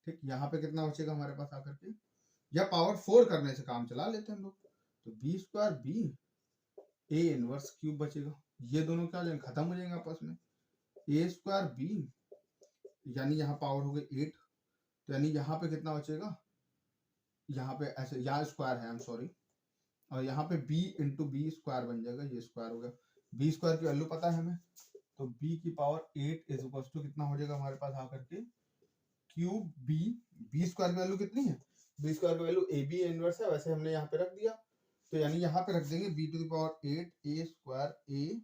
ठीक, यहाँ पे कितना बचेगा हमारे पास आकर के, या पावर 4 करने से काम चला लेते हैं हम लोग। तो बी स्क्वायर बी ए इनवर्स क्यूब बचेगा, ये दोनों क्या हो जाएंगे, खत्म हो जाएंगे आपस में। ए स्क्वायर बी, यानी यहाँ पावर हो गई 8, तो यानी यहाँ पे कितना बचेगा, यहाँ पे ऐसे, यहाँ स्क्वायर है, आई एम सॉरी, और यहाँ पे b इंटू बी स्क्वायर बन जाएगा, ये स्क्वायर हो गया। बी स्क्वायर की वैल्यू पता है हमें, तो b की पावर 8 इज इक्वल टू कितना हो जाएगा हमारे पास आकर के, क्यूब b, बी स्क्वायर की वैल्यू कितनी है, बी स्क्वायर की वैल्यू ए बी इनवर्स है, वैसे हमने यहाँ पे रख दिया, तो यानी यहाँ पे रख देंगे b to the power 8 A square A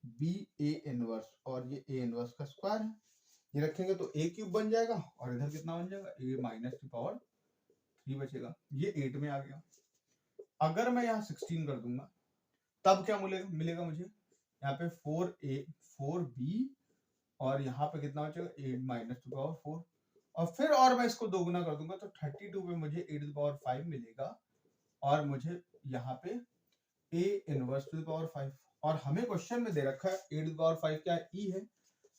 B A inverse, और ये ए इनवर्स का स्क्वायर है, ये रखेंगे तो ए क्यूब बन जाएगा, और इधर कितना बन जाएगा, ए माइनस की पावर 3 बचेगा, ये 8 में आ गया। अगर मैं यहाँ 16 कर दूंगा तब क्या मिलेगा मुझे, यहाँ पे 4a 4b, और यहाँ पे कितना बचेगा 8 माइनस टू पावर 4, और फिर और मैं इसको दोगुना कर दूंगा तो 32 पे मुझे 8 टू पावर 5 मिलेगा, और मुझे यहाँ पे a इनवर्स टू पावर 5, और हमें क्वेश्चन में दे रखा है 8 टू पावर 5 क्या e है,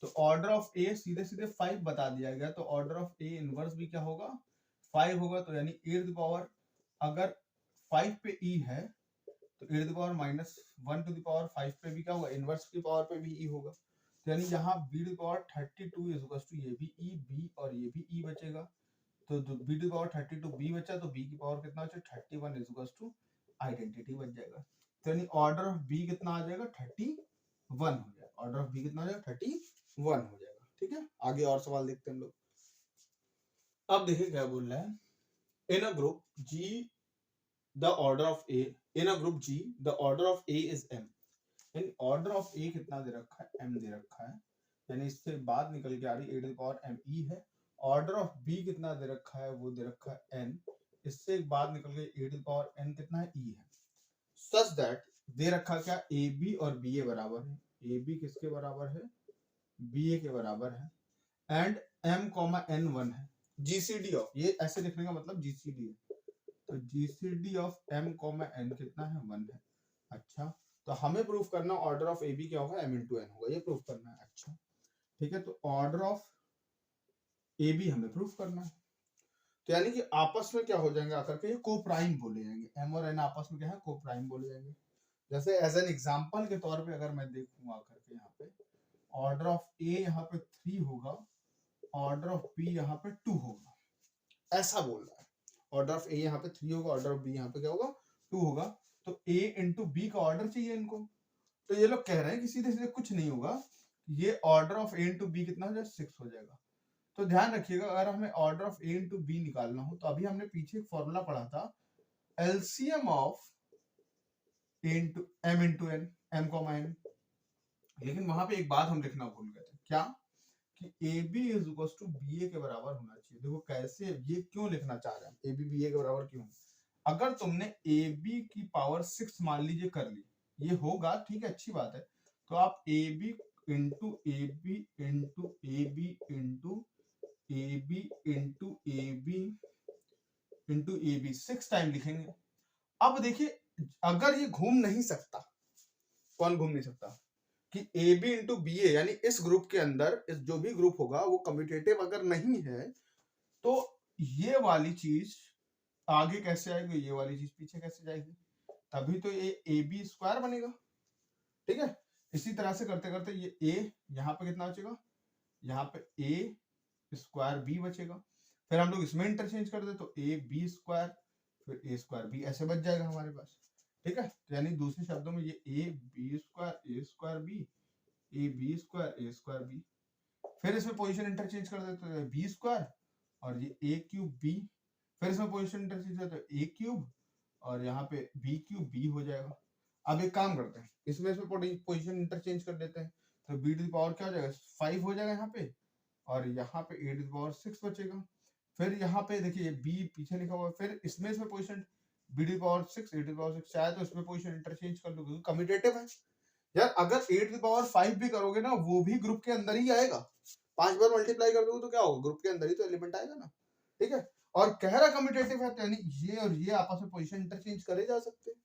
तो ऑर्डर ऑफ a सीधे सीधे 5 बता दिया गया, तो ऑर्डर ऑफ a इनवर्स भी क्या होगा, 5 होगा। तो यानी 8 टू पावर, अगर 5 पे e है तो 8 टू पावर माइनस 1 टू द पावर 5 पे भी क्या होगा, इनवर्स की पावर पे भी e होगा। तो यानी यहाँ b to power 32 is equal to ये भी e b, और ये भी e बचेगा, तो b टू पावर 32 b बचा, तो b की पावर कितना बचा, 31 इज इक्वल टू आइडेंटिटी बन जाएगा। तो यानी ऑर्डर ऑफ b कितना आ जाएगा, 31 हो जाएगा, ऑर्डर ऑफ b कितना आ जाएगा, 31 हो जाएगा। ठीक है, आगे और सवाल देखते हैं हम लोग। अब देखिए क्या बोल रहा है, in a group g the order of a, in a group G the order of a is m, यानी order of a कितना दे रखा है, m दे रखा है, यानी इससे बात निकल के आ रही 8 पावर m e है। ऑर्डर ऑफ b कितना दे रखा है, वो दे रखा है n, इससे एक बात निकल गई 8 पावर n कितना है, e है। सच दैट दे रखा क्या, ए बी और बी ए बराबर है, ए बी किसके बराबर है, बी ए के बराबर है, एंड m कॉमा n 1 है। जीसीडी ऑफ, ये ऐसे लिखने का मतलब जीसीडी है, तो GCD of m comma n कितना है, 1 है। अच्छा, तो हमें प्रूफ करना ऑर्डर ऑफ ए बी क्या होगा, m इंटू n होगा, ये प्रूफ करना है। अच्छा ठीक है, तो ऑर्डर ऑफ ए बी हमें प्रूफ करना है, तो यानी कि आपस में क्या हो जाएंगे आकर के, ये को प्राइम बोले जाएंगे, m और n आपस में क्या है, को प्राइम बोले जाएंगे। जैसे एज एन एग्जांपल के तौर पे अगर मैं देखूं आकर के, यहाँ पे ऑर्डर ऑफ ए यहाँ पे 3 होगा, ऑर्डर ऑफ बी यहाँ पे 2 होगा, ऐसा बोल रहा है। ऑर्डर ऑफ ए यहाँ पे 3 होगा, ऑर्डर ऑफ बी यहाँ पे क्या होगा, 2 होगा, तो ए इंटू बी का ऑर्डर चाहिए इनको। तो ये लोग कह रहे हैं कि सीधे सीधे कुछ नहीं होगा, ये order of A into B कितना हो जाएगा, 6 हो जाएगा। तो ध्यान रखिएगा, अगर हमें order of A into B निकालना हो तो अभी हमने पीछे एक फॉर्मूला पढ़ा था, LCM of A into M into N, M comma N, लेकिन वहां पे एक बात हम लिखना भूल गए थे, क्या कि a b is equal to b a के बराबर होना चाहिए। देखो कैसे, ये क्यों लिखना चाह रहे हैं, ए बी बी ए के बराबर क्यों, अगर तुमने ए बी की पावर 6 मान लीजिए कर ली, ये होगा, ठीक है, अच्छी बात है, तो आप A B into A B into A B into A B into A B into A B 6 time लिखेंगे। अब देखिए, अगर ये घूम नहीं सकता, कौन घूम नहीं सकता, कि ए बी इंटू बी ए, यानी इस ग्रुप के अंदर इस जो भी ग्रुप होगा वो कम्यूटेटिव अगर नहीं है, तो ये वाली चीज आगे कैसे आएगी, ये वाली चीज पीछे कैसे जाएगी, तभी तो ये ए बी स्क्वायर बनेगा। ठीक है, इसी तरह से करते करते ये ए यहाँ पे कितना बचेगा, यहाँ पे ए स्क्वायर बी बचेगा। फिर हम लोग इसमें इंटरचेंज कर दे तो ए बी स्क्वायर फिर ए स्क्वायर बी ऐसे बच जाएगा हमारे पास। ठीक है, यानी दूसरे शब्दों में ये A B square B A B square B. फिर इसमें पोजीशन इंटरचेंज कर देते हैं बी स्क्वायर और ये ए क्यूब बी। फिर इसमें पोजीशन इंटरचेंज करते हैं ए क्यूब और यहाँ पे बी क्यूब बी हो जाएगा। अब एक काम करते हैं, इसमें पोजीशन इंटरचेंज कर देते हैं तो बी टू द पावर क्या हो जाएगा 5 हो जाएगा यहाँ पे और यहाँ पे ए टू द पावर 6 बचेगा। फिर यहाँ पे देखिए बी पीछे लिखा हुआ है, फिर इसमें position B to the power 6 A to the power 6 चाहे तो इसमें पोजीशन इंटरचेंज कर लो क्योंकि कम्यूटेटिव है यार। अगर ए टू द पावर 5 भी करोगे ना वो भी ग्रुप के अंदर ही आएगा। 5 बार मल्टीप्लाई कर दोगे तो क्या होगा, ग्रुप के अंदर ही तो एलिमेंट आएगा ना। ठीक है, और कह रहा कम्यूटेटिव है तो यानी ये और ये आपस में पोजीशन इंटरचेंज करे जा सकते हैं।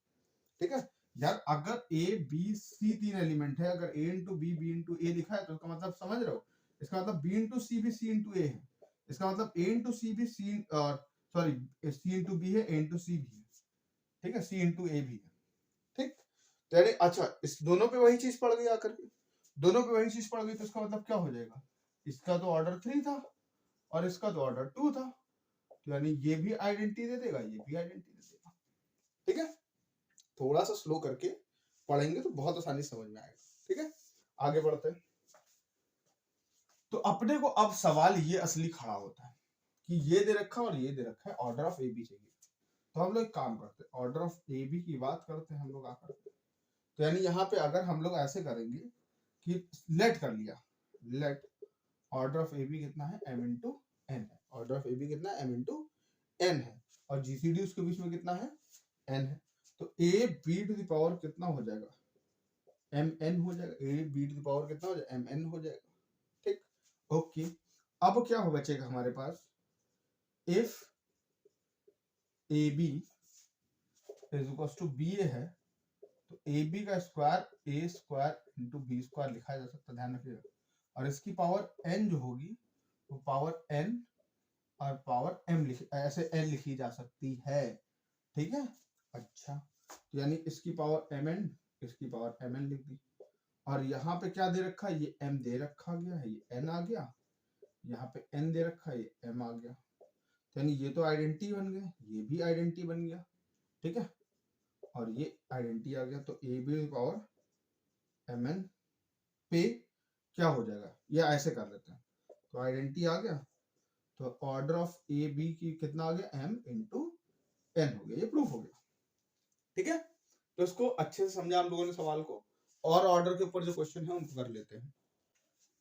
ठीक है यार, अगर ए बी सी 3 एलिमेंट है, अगर ए इंटू बी इंटू ए लिखा है तो इसका मतलब समझ रहे हो, इसका मतलब बी इंटू सी भी सी इंटू ए है। इसका मतलब ए इंटू सी भी सी सॉरी सी इंटू बी है, ए इंटू सी भी है। ठीक है, सी इंटू ए भी है। ठीक, तो यानी अच्छा इस दोनों पे वही चीज पड़ गई आकर के, दोनों पे वही चीज पड़ गई तो इसका मतलब क्या हो जाएगा, इसका तो ऑर्डर 3 था और इसका तो ऑर्डर 2 था, तो यानी ये भी आइडेंटिटी दे देगा, ये भी आइडेंटिटी दे देगा। ठीक है, थोड़ा सा स्लो करके पढ़ेंगे तो बहुत आसानी समझ में आएगा। ठीक है, आगे बढ़ते हैं। तो अपने को अब सवाल ये असली खड़ा होता है कि ये दे रखा और ये दे रखा है, ऑर्डर ऑफ ए बी चाहिए। तो हम लोग एक काम करते हैं, ऑर्डर ऑफ ए बी की बात करते हैं हम लोग आकर। तो यानी यहाँ पे अगर हम लोग ऐसे करेंगे कि लेट कर लिया, let order of A B कितना है m इंटू एन है, ऑर्डर ऑफ ए बी कितना है m इंटू एन है और जीसीडी उसके बीच में कितना है n है। तो A B to the power कितना हो जाएगा एम एन हो जाएगा, A B to the power कितना हो जाएगा एम एन हो जाएगा। ठीक, ओके। अब क्या हो बचेगा हमारे पास, if a b is equal to b a है तो ए बी का square a square into B square लिखा जा सकता है, ध्यान रखिएगा। और इसकी पावर n जो होगी वो पावर n और पावर m ऐसे n लिखी जा सकती है। ठीक है, अच्छा तो यानी इसकी पावर mn इसकी पावर mn लिख दी और यहाँ पे क्या दे रखा है, ये m दे रखा गया है, ये n आ गया, यहाँ पे n दे रखा है, ये m आ गया। यानी ये तो आइडेंटिटी बन गया, ये भी आइडेंटिटी बन गया। ठीक है, और ये आइडेंटिटी आ गया तो ए बी पावर एम एन पे क्या हो जाएगा, ये ऐसे कर लेते हैं तो आइडेंटिटी आ गया तो ऑर्डर ऑफ ए बी की कितना आ गया m इंटू एन हो गया, ये प्रूफ हो गया। ठीक है, तो इसको अच्छे से समझा हम लोगों ने सवाल को, और ऑर्डर के ऊपर जो क्वेश्चन है उनको कर लेते हैं।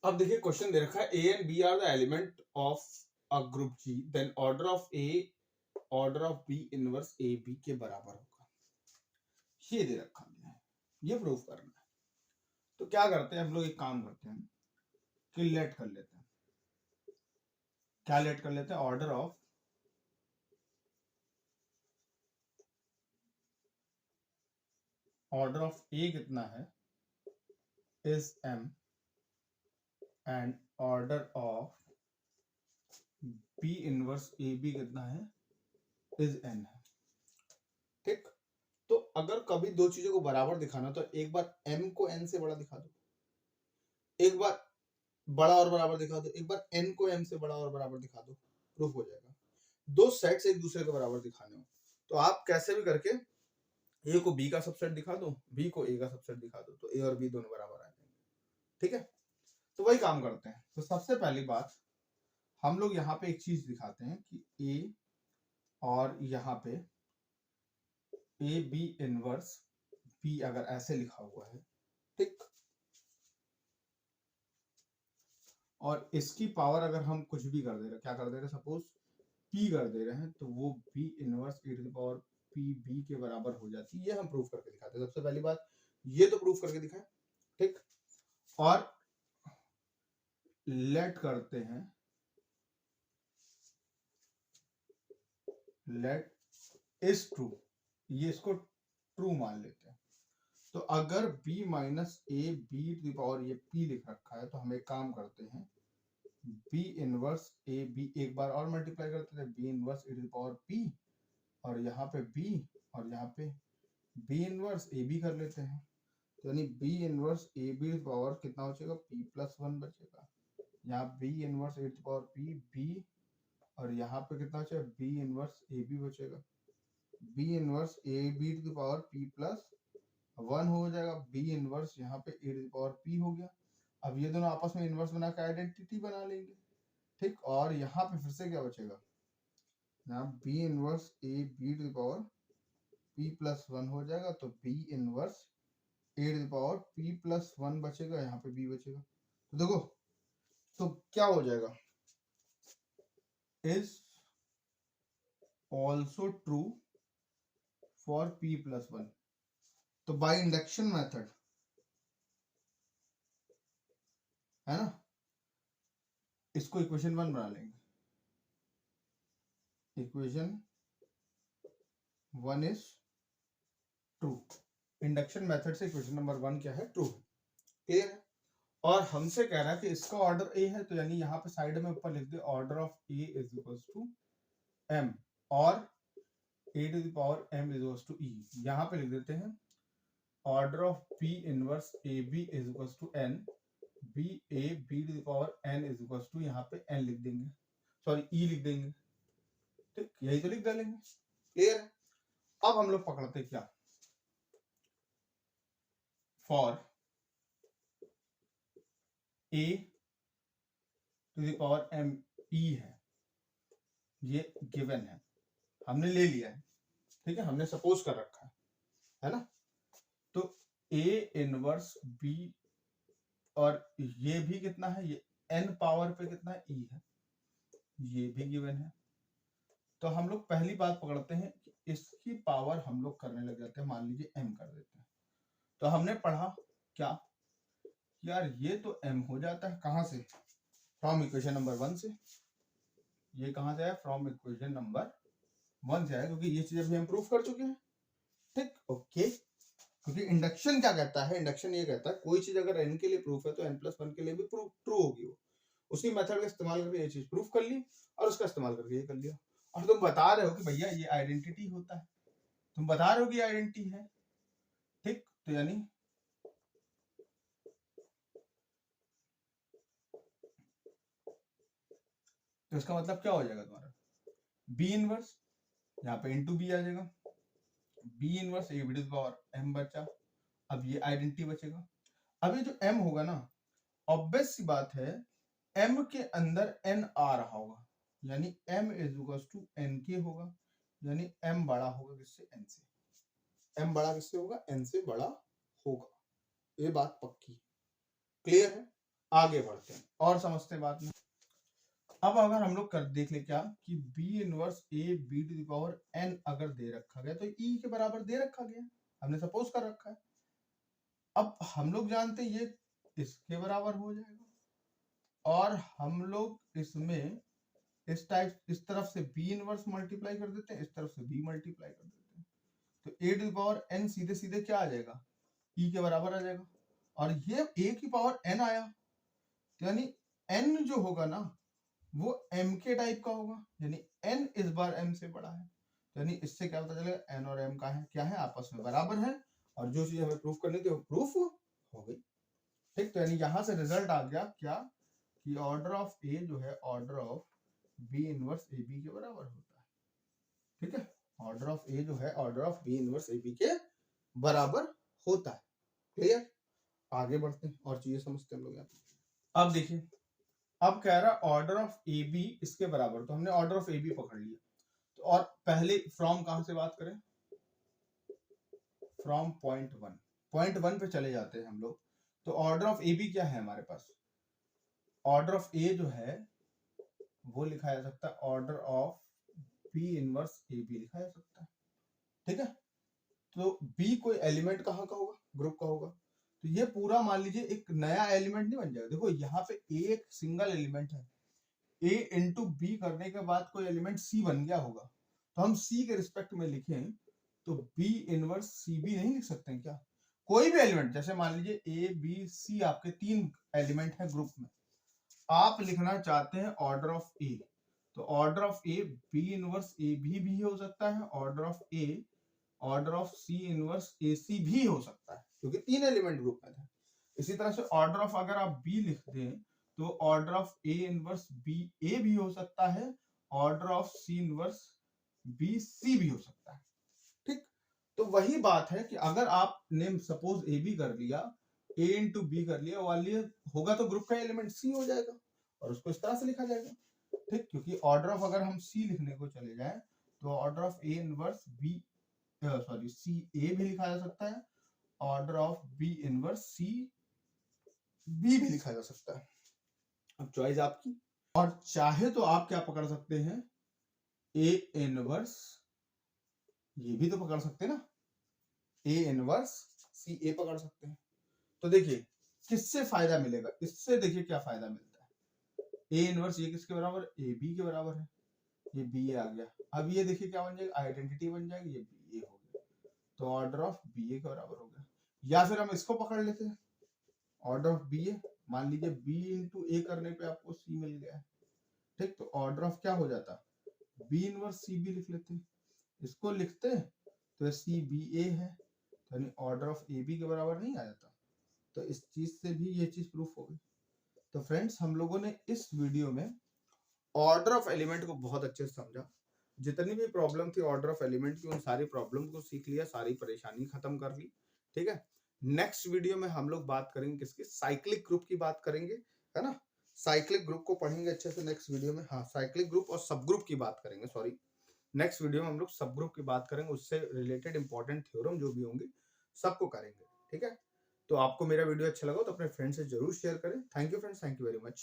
अब देखिए क्वेश्चन दे रखा है A and B are the element of a group G, then order of A order of B inverse A B के बराबर होगा, ये दे रखा है, ये प्रूफ करना है। तो क्या करते हैं हम लोग, एक काम करते हैं कि लेट कर लेते हैं, क्या लेट कर लेते हैं, ऑर्डर ऑफ ए कितना है is m and order of B inverse A B कितना है इज n है। ठीक, तो अगर कभी दो चीजों को बराबर दिखाना तो एक बार m को n से बड़ा दिखा दो, एक बार बड़ा और बराबर दिखा दो, एक बार n को m से बड़ा और बराबर दिखा दो, प्रूफ हो जाएगा। दो सेट्स एक दूसरे के बराबर दिखाने हो तो आप कैसे भी करके a को b का सबसेट दिखा दो, b को a का सबसेट दिखा दो, तो a और b दोनों बराबर आ जाएंगे। ठीक है, तो वही काम करते हैं। तो सबसे पहली बात हम लोग यहाँ पे एक चीज दिखाते हैं कि a और यहाँ पे ए बी इनवर्स b अगर ऐसे लिखा हुआ है, ठीक, और इसकी पावर अगर हम कुछ भी कर दे रहे, क्या कर दे रहे, सपोज p कर दे रहे हैं तो वो b inverse e to the power p b के बराबर हो जाती है। ये हम प्रूफ करके दिखाते हैं। सबसे पहली बात ये तो प्रूफ करके दिखाएं। ठीक, और लेट करते हैं, लेट इज ट्रू, ये इसको ट्रू मान लेते हैं। तो अगर b minus A B to the power ये p लिख रखा है तो हम एक काम करते हैं b इनवर्स ए बी एक बार और मल्टीप्लाई करते थे, b inverse e to the power p और यहाँ पे b और यहाँ पे b इनवर्स ए बी कर लेते हैं। तो यानी b इनवर्स ए बी पावर कितना बचेगा p प्लस 1 बचेगा, यहाँ B inverse A to power P B, और यहाँ पे कितना बचेगा, बी इनवर्स ए बी बचेगा, B inverse A B to power P plus 1 हो जाएगा, बी इनवर्स यहाँ पे ए टू पावर पी हो गया। अब ये दोनों आपस में इनवर्स बना के आइडेंटिटी बना लेंगे, ठीक। और यहाँ पे फिर से क्या बचेगा, यहाँ B inverse A B to power P plus 1 हो जाएगा, तो B inverse A to power P plus 1 बचेगा, यहाँ पे बी बचेगा। तो देखो, तो क्या हो जाएगा, is also true for p plus 1। तो बाय इंडक्शन मेथड, है ना, इसको इक्वेशन 1 बना लेंगे। Equation 1 is true, induction method से इक्वेशन नंबर 1 क्या है, ट्रू, क्लियर है। और हमसे कह रहा है कि इसका ऑर्डर ए है, तो यानी यहाँ पे साइड में ऊपर लिख दे order of A is equal to m, और a to the power m is equal to e. यहाँ पे लिख देते हैं order of p inverse A b is equal to n, b A B to the power n is equal to, यहाँ पे एन लिख देंगे, सॉरी ई लिख देंगे, ठीक, यही तो लिख डालेंगे, क्लियर है। अब हम लोग पकड़ते क्या, for A to the power M E है, ये गिवन है, हमने ले लिया है, ठीक है, हमने सपोज कर रखा है ना। तो ए इनवर्स बी, और ये भी कितना है, ये n पावर पे कितना है, ई है, ये भी गिवन है। तो हम लोग पहली बात पकड़ते हैं कि इसकी पावर हम लोग करने लग जाते हैं, मान लीजिए m कर देते हैं। तो हमने पढ़ा क्या, यार ये तो m हो जाता है, कहां से, फ्रॉम इक्वेशन नंबर 1 से। ये कहां से आया, फ्रॉम इक्वेशन नंबर 1 से आया, क्योंकि ये चीज अभी हम प्रूफ कर चुके हैं, ठीक, ओके। क्योंकि इंडक्शन क्या कहता है, इंडक्शन ये कहता है कोई चीज अगर n के लिए प्रूफ है तो n+1 के लिए भी प्रूफ ट्रू होगी। वो उसी मेथड का इस्तेमाल करके ये चीज प्रूफ कर ली, और उसका इस्तेमाल करके ये कर लिया। और तुम बता रहे हो कि भैया ये आइडेंटिटी होता है, तुम बता रहे हो कि आइडेंटिटी है, ठीक। तो यानी तो इसका मतलब क्या हो जाएगा तुम्हारा, बी इनवर्स, यहाँ पे इनटू बी आ जाएगा, B inverse A B to the power M बचा। अब ये आइडेंटिटी बचेगा। अब ये जो m होगा ना, ऑब्वियस सी बात है, m के अंदर n आ रहा होगा, यानी m is equal to n के होगा, यानी m बड़ा होगा किससे, n से, m बड़ा किससे होगा, n से बड़ा होगा, ये बात पक्की, क्लियर है। आगे बढ़ते हैं और समझते हैं बात में। अब अगर हम लोग कर देख ले क्या कि b inverse a b to the power n अगर दे रखा गया, तो e के बराबर दे रखा गया, हमने सपोज कर रखा है। अब हम लोग जानते हैं ये इसके बराबर हो जाएगा, और हम लोग इसमें इस टाइप, इस तरफ से b इनवर्स मल्टीप्लाई कर देते हैं, इस तरफ से b मल्टीप्लाई कर देते हैं, तो a to the power n सीधे सीधे क्या आ जाएगा, e के बराबर आ जाएगा। और ये a की पावर n आया, तो यानी n जो होगा ना वो m के टाइप का होगा, यानी n इस बार m से बड़ा है, तो यानी इससे क्या पता चलेगा, n और m का है क्या है, आपस में बराबर है, और जो चीज हमें प्रूफ करनी थी वो प्रूफ हो गई, ठीक। तो यानी यहां से रिजल्ट आ गया क्या कि ऑर्डर ऑफ a जो है order of b inverse ab के बराबर होता है, ठीक है। ऑर्डर ऑफ a जो है order of b inverse ab के बराबर होता है, क्लियर। आगे बढ़ते हैं और चीजें समझते हैं हम लोग यहाँ पे। अब देखिए, अब कह रहा ऑर्डर ऑफ ए बी इसके बराबर, तो हमने ऑर्डर ऑफ ए बी पकड़ लिया। तो और पहले फ्रॉम कहां से बात करें, फ्रॉम पॉइंट वन पे चले जाते हैं हम लोग। तो ऑर्डर ऑफ ए बी क्या है हमारे पास, ऑर्डर ऑफ ए जो है वो लिखा जा सकता है order of B inverse A B लिखा जा सकता है, ठीक है। तो बी कोई एलिमेंट कहाँ का होगा, ग्रुप का होगा, तो ये पूरा मान लीजिए एक नया एलिमेंट नहीं बन जाएगा। देखो यहाँ पे ए एक सिंगल एलिमेंट है, ए इंटू बी करने के बाद कोई एलिमेंट सी बन गया होगा, तो हम सी के रिस्पेक्ट में लिखें तो बी इनवर्स सी बी नहीं लिख सकते हैं क्या, कोई भी एलिमेंट, जैसे मान लीजिए ए बी सी आपके 3 एलिमेंट है ग्रुप में, आप लिखना चाहते हैं ऑर्डर ऑफ ए, तो order of A b inverse a भी हो सकता है, order of A order of c inverse a c भी हो सकता है, क्योंकि 3 एलिमेंट ग्रुप में थे। इसी तरह से ऑर्डर ऑफ अगर आप बी लिख दें तो order of a inverse b a भी हो सकता है, order of c inverse b c भी हो सकता है। ठीक, तो वही बात है कि अगर आपने सपोज ए बी कर लिया, ए इंटू बी कर लिया, वाली होगा तो ग्रुप का एलिमेंट सी हो जाएगा और उसको इस तरह से लिखा जाएगा। ठीक, क्योंकि ऑर्डर ऑफ अगर हम सी लिखने को चले जाए तो order of a inverse b sorry c a भी लिखा जा सकता है, order of B inverse c b भी लिखा जा सकता है। अब चॉइस आपकी, और चाहे तो आप क्या पकड़ सकते हैं, ए इनवर्स ये भी तो पकड़ सकते हैं ना, ए इनवर्स सी ए पकड़ सकते हैं। तो देखिए किससे फायदा मिलेगा, इससे देखिए क्या फायदा मिलता है। ए इनवर्स ये किसके बराबर, ए बी के बराबर है, ये बी ए आ गया। अब ये देखिए क्या बन जाएगा, आइडेंटिटी बन जाएगी, ये बी ए हो गया, तो ऑर्डर ऑफ बी ए के बराबर हो गया। या फिर हम इसको पकड़ लेते हैं, ऑर्डर ऑफ बी ए, मान लीजिए बी इंटू ए करने पे आपको सी मिल गया है। ठीक, तो ऑर्डर ऑफ क्या हो जाता, बी इनवर्स सी बी लिख लेते हैं, इसको लिखते हैं तो सी बी ए है, यानी ऑर्डर ऑफ ए बी के बराबर नहीं आ जाता। तो इस चीज से भी ये चीज प्रूफ हो गई। तो फ्रेंड्स हम लोगों ने इस वीडियो में ऑर्डर ऑफ एलिमेंट को बहुत अच्छे से समझा, जितनी भी प्रॉब्लम थी ऑर्डर ऑफ एलिमेंट की उन सारी प्रॉब्लम को सीख लिया, सारी परेशानी खत्म कर ली। ठीक है, नेक्स्ट वीडियो में हम लोग बात करेंगे किसकी, साइक्लिक ग्रुप की बात करेंगे, है ना। साइक्लिक ग्रुप को पढ़ेंगे अच्छे से नेक्स्ट वीडियो में। हाँ, साइक्लिक ग्रुप और सब ग्रुप की बात करेंगे, सॉरी नेक्स्ट वीडियो में हम लोग सब ग्रुप की बात करेंगे, उससे रिलेटेड इंपॉर्टेंट थ्योरम जो भी होंगे सबको करेंगे। ठीक है, तो आपको मेरा वीडियो अच्छा लगा तो अपने फ्रेंड से जरूर शेयर करें। Thank you friends, thank you very much.